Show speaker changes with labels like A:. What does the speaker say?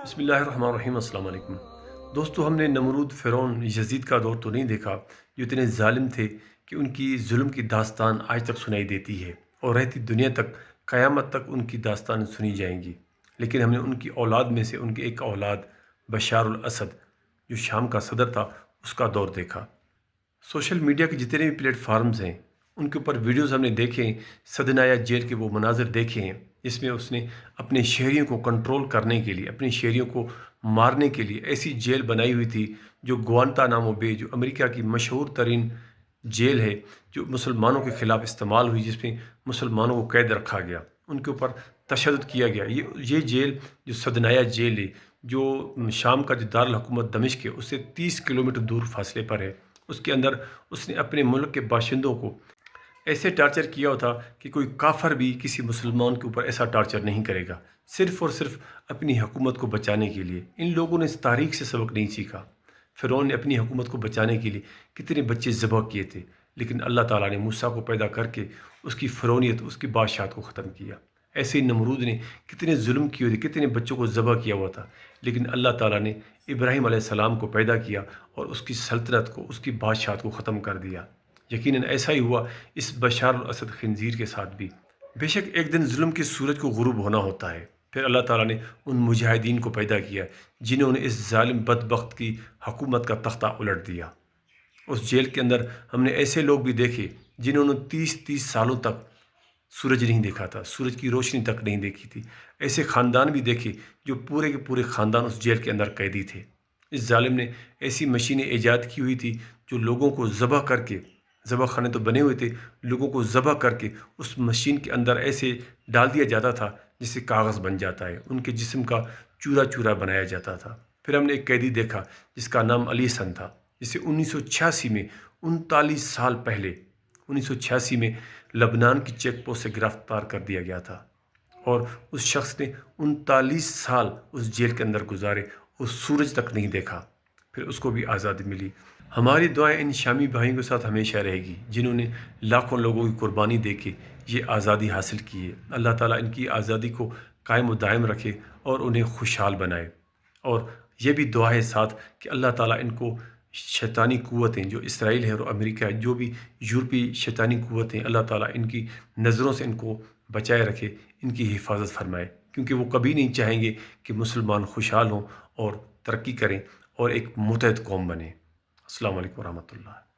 A: بسم اللہ الرحمن الرحیم، السلام علیکم دوستو۔ ہم نے نمرود، فرعون، یزید کا دور تو نہیں دیکھا جو اتنے ظالم تھے کہ ان کی ظلم کی داستان آج تک سنائی دیتی ہے اور رہتی دنیا تک قیامت تک ان کی داستان سنی جائیں گی۔ لیکن ہم نے ان کی اولاد میں سے ان کے ایک اولاد بشار الاسد جو شام کا صدر تھا اس کا دور دیکھا۔ سوشل میڈیا کے جتنے بھی پلیٹ فارمز ہیں ان کے اوپر ویڈیوز ہم نے دیکھے ہیں، سدنایا جیل کے وہ مناظر دیکھے ہیں جس میں اس نے اپنے شہریوں کو کنٹرول کرنے کے لیے، اپنے شہریوں کو مارنے کے لیے ایسی جیل بنائی ہوئی تھی جو گوانتانامو بے، جو امریکہ کی مشہور ترین جیل ہے، جو مسلمانوں کے خلاف استعمال ہوئی، جس میں مسلمانوں کو قید رکھا گیا، ان کے اوپر تشدد کیا گیا۔ یہ جیل جو سدنایا جیل ہے، جو شام کا جو دارالحکومت دمشق ہے اس سے 30 کلومیٹر دور فاصلے پر ہے، اس کے اندر اس نے اپنے ملک کے باشندوں کو ایسے ٹارچر کیا ہوتا کہ کوئی کافر بھی کسی مسلمان کے اوپر ایسا ٹارچر نہیں کرے گا، صرف اور صرف اپنی حکومت کو بچانے کے لیے۔ ان لوگوں نے اس تاریخ سے سبق نہیں سیکھا۔ فرعون نے اپنی حکومت کو بچانے کے لیے کتنے بچے ذبح کیے تھے، لیکن اللہ تعالیٰ نے موسیٰ کو پیدا کر کے اس کی فرعونیت، اس کی بادشاہت کو ختم کیا۔ ایسے ہی نمرود نے کتنے ظلم کیے ہوئے تھے، کتنے بچوں کو ذبح کیا ہوا تھا، لیکن اللہ تعالیٰ نے ابراہیم علیہ السلام کو پیدا کیا اور اس کی سلطنت کو، اس کی بادشاہت کو ختم کر دیا۔ یقیناً ایسا ہی ہوا اس بشار الاسد خنزیر کے ساتھ بھی۔ بے شک ایک دن ظلم کے سورج کو غروب ہونا ہوتا ہے، پھر اللہ تعالیٰ نے ان مجاہدین کو پیدا کیا جنہوں نے اس ظالم بدبخت کی حکومت کا تختہ الٹ دیا۔ اس جیل کے اندر ہم نے ایسے لوگ بھی دیکھے جنہوں نے 30 سالوں تک سورج نہیں دیکھا تھا، سورج کی روشنی تک نہیں دیکھی تھی۔ ایسے خاندان بھی دیکھے جو پورے کے پورے خاندان اس جیل کے اندر قیدی تھے۔ اس ظالم نے ایسی مشینیں ایجاد کی ہوئی تھی جو لوگوں کو ذبح کر کے، ذبح خانے تو بنے ہوئے تھے، لوگوں کو ذبح کر کے اس مشین کے اندر ایسے ڈال دیا جاتا تھا جس سے کاغذ بن جاتا ہے، ان کے جسم کا چورا چورا بنایا جاتا تھا۔ پھر ہم نے ایک قیدی دیکھا جس کا نام علی سن تھا، جسے 1986 میں، 39 سال پہلے 1986 میں لبنان کی چیک پوسٹ سے گرفتار کر دیا گیا تھا، اور اس شخص نے 39 سال اس جیل کے اندر گزارے، اس سورج تک نہیں دیکھا، پھر اس کو بھی آزادی ملی۔ ہماری دعائیں ان شامی بھائیوں کے ساتھ ہمیشہ رہے گی جنہوں نے لاکھوں لوگوں کی قربانی دے کے یہ آزادی حاصل کی ہے۔ اللہ تعالیٰ ان کی آزادی کو قائم و دائم رکھے اور انہیں خوشحال بنائے، اور یہ بھی دعا ہے ساتھ کہ اللہ تعالیٰ ان کو شیطانی قوتیں، جو اسرائیل ہے اور امریکہ ہے، جو بھی یورپی شیطانی قوتیں، اللہ تعالیٰ ان کی نظروں سے ان کو بچائے رکھے، ان کی حفاظت فرمائے، کیونکہ وہ کبھی نہیں چاہیں گے کہ مسلمان خوشحال ہوں اور ترقی کریں اور ایک متحد قوم بنیں۔ السلام علیکم ورحمۃ اللہ۔